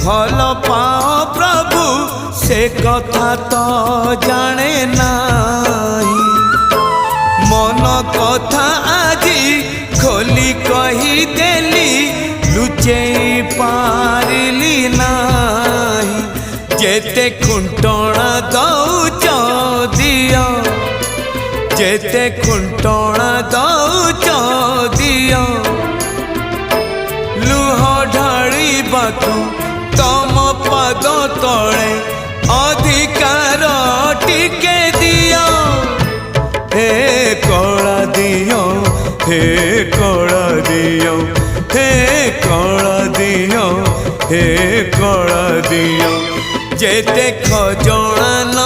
भल पाओ प्रभु से कथा तो जाने नाही। मन कथा आजी खोली कही देली लुचे पारिली नाही। जेते खुंटणा दौच दिया जेते खुंटणा दौच दिया लुह ढाळिबाकु तम पद तले अधिकार टिके दिया। हे कला दियो हे कला दियो हे कला दियो हे कला दियो। जेते खजना